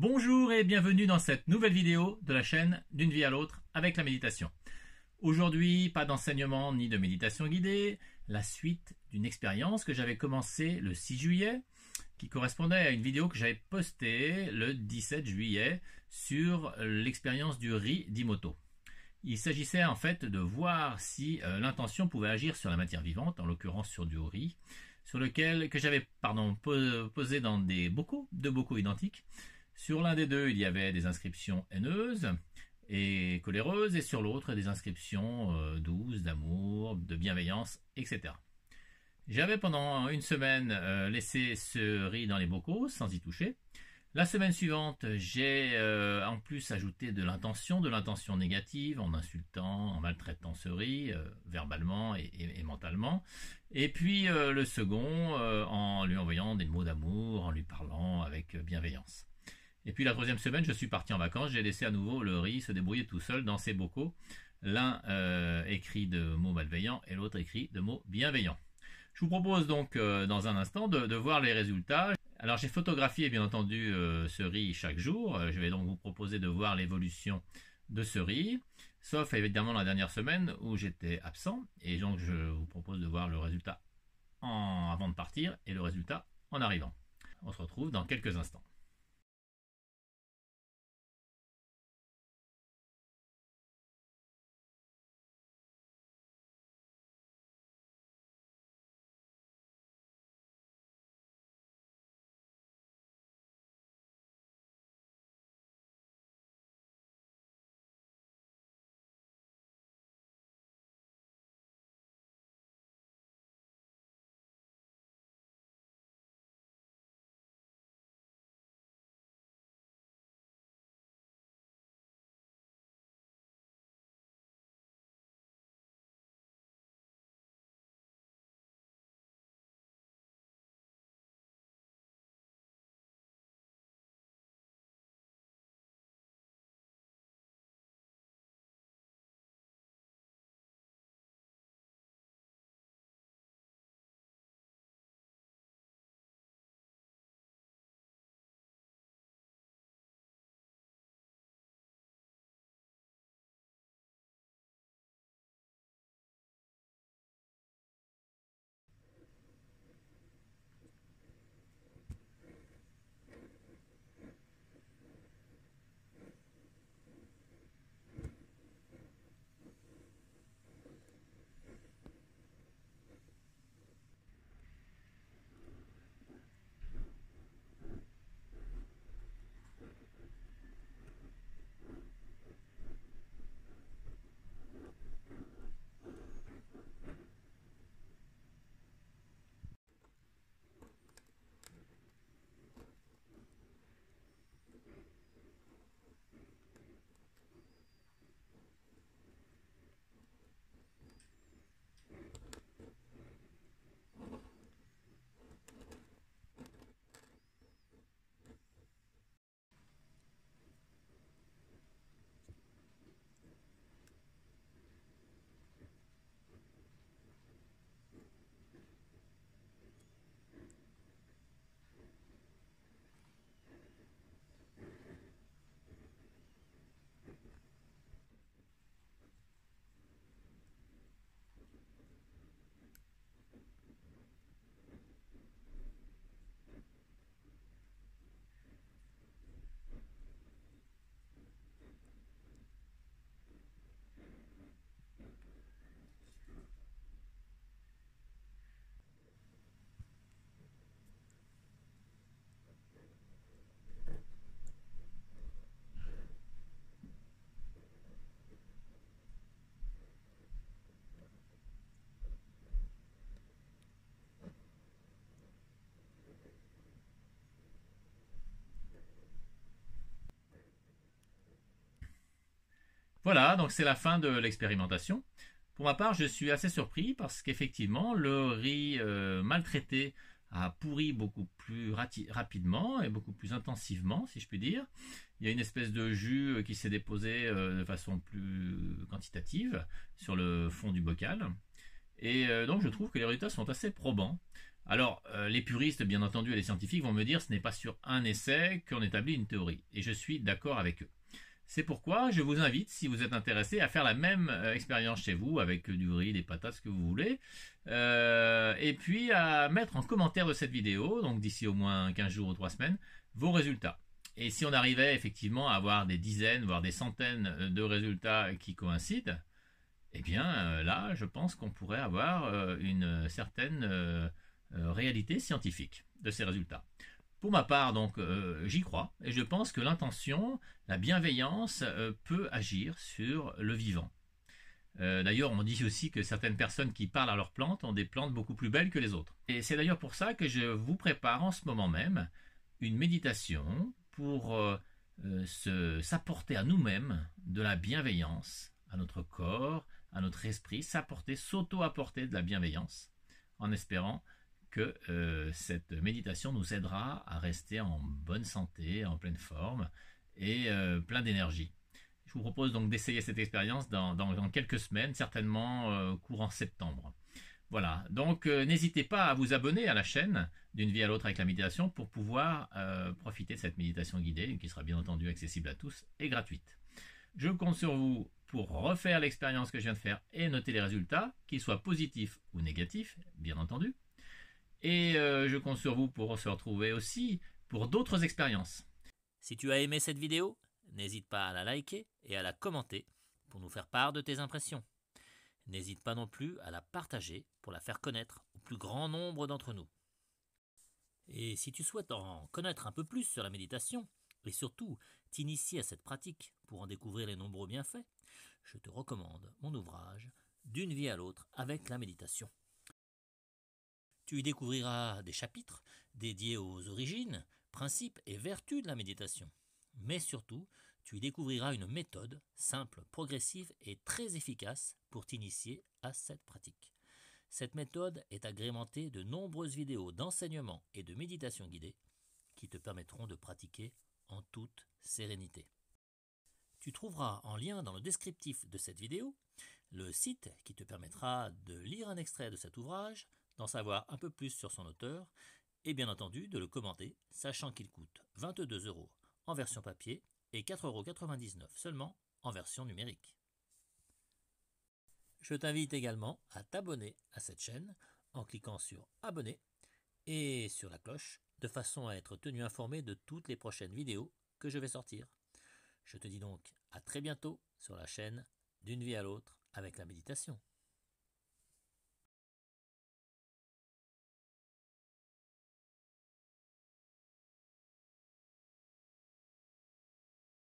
Bonjour et bienvenue dans cette nouvelle vidéo de la chaîne D'une vie à l'autre avec la méditation. Aujourd'hui, pas d'enseignement ni de méditation guidée, la suite d'une expérience que j'avais commencée le 6 juillet, qui correspondait à une vidéo que j'avais postée le 17 juillet sur l'expérience du riz d'Imoto. Il s'agissait en fait de voir si l'intention pouvait agir sur la matière vivante, en l'occurrence sur du riz, sur lequel que j'avais posé dans deux bocaux identiques. Sur l'un des deux, il y avait des inscriptions haineuses et coléreuses, et sur l'autre, des inscriptions douces, d'amour, de bienveillance, etc. J'avais pendant une semaine laissé ce riz dans les bocaux sans y toucher. La semaine suivante, j'ai en plus ajouté de l'intention négative, en insultant, en maltraitant ce riz, verbalement et mentalement. Et puis le second, en lui envoyant des mots d'amour, en lui parlant avec bienveillance. Et puis la troisième semaine, je suis parti en vacances, j'ai laissé à nouveau le riz se débrouiller tout seul dans ses bocaux, l'un écrit de mots malveillants et l'autre écrit de mots bienveillants. Je vous propose donc dans un instant de voir les résultats. Alors j'ai photographié bien entendu ce riz chaque jour, je vais donc vous proposer de voir l'évolution de ce riz, sauf évidemment la dernière semaine où j'étais absent, et donc je vous propose de voir le résultat avant de partir et le résultat en arrivant. On se retrouve dans quelques instants. Voilà, donc c'est la fin de l'expérimentation. Pour ma part, je suis assez surpris parce qu'effectivement, le riz maltraité a pourri beaucoup plus rapidement et beaucoup plus intensivement, si je puis dire. Il y a une espèce de jus qui s'est déposé de façon plus quantitative sur le fond du bocal. Et donc je trouve que les résultats sont assez probants. Alors, les puristes, bien entendu, et les scientifiques vont me dire que ce n'est pas sur un essai qu'on établit une théorie. Et je suis d'accord avec eux. C'est pourquoi je vous invite, si vous êtes intéressé, à faire la même expérience chez vous, avec du riz, des patates, ce que vous voulez, et puis à mettre en commentaire de cette vidéo, donc d'ici au moins 15 jours ou 3 semaines, vos résultats. Et si on arrivait effectivement à avoir des dizaines, voire des centaines de résultats qui coïncident, eh bien là, je pense qu'on pourrait avoir une certaine réalité scientifique de ces résultats. Pour ma part, donc, j'y crois et je pense que l'intention, la bienveillance peut agir sur le vivant. D'ailleurs, on dit aussi que certaines personnes qui parlent à leurs plantes ont des plantes beaucoup plus belles que les autres. Et c'est d'ailleurs pour ça que je vous prépare en ce moment même une méditation pour s'apporter à nous-mêmes de la bienveillance, à notre corps, à notre esprit, s'auto-apporter de la bienveillance, en espérant que cette méditation nous aidera à rester en bonne santé, en pleine forme et plein d'énergie. Je vous propose donc d'essayer cette expérience dans quelques semaines, certainement courant septembre. Voilà, donc n'hésitez pas à vous abonner à la chaîne d'une vie à l'autre avec la méditation pour pouvoir profiter de cette méditation guidée qui sera bien entendu accessible à tous et gratuite. Je compte sur vous pour refaire l'expérience que je viens de faire et noter les résultats, qu'ils soient positifs ou négatifs, bien entendu. Et je compte sur vous pour se retrouver aussi pour d'autres expériences. Si tu as aimé cette vidéo, n'hésite pas à la liker et à la commenter pour nous faire part de tes impressions. N'hésite pas non plus à la partager pour la faire connaître au plus grand nombre d'entre nous. Et si tu souhaites en connaître un peu plus sur la méditation, et surtout t'initier à cette pratique pour en découvrir les nombreux bienfaits, je te recommande mon ouvrage « D'une vie à l'autre avec la méditation ». Tu y découvriras des chapitres dédiés aux origines, principes et vertus de la méditation. Mais surtout, tu y découvriras une méthode simple, progressive et très efficace pour t'initier à cette pratique. Cette méthode est agrémentée de nombreuses vidéos d'enseignement et de méditation guidée qui te permettront de pratiquer en toute sérénité. Tu trouveras en lien dans le descriptif de cette vidéo le site qui te permettra de lire un extrait de cet ouvrage, d'en savoir un peu plus sur son auteur et bien entendu de le commenter, sachant qu'il coûte 22 € en version papier et 4,99 € seulement en version numérique. Je t'invite également à t'abonner à cette chaîne en cliquant sur abonner et sur la cloche de façon à être tenu informé de toutes les prochaines vidéos que je vais sortir. Je te dis donc à très bientôt sur la chaîne D'une vie à l'autre avec la méditation.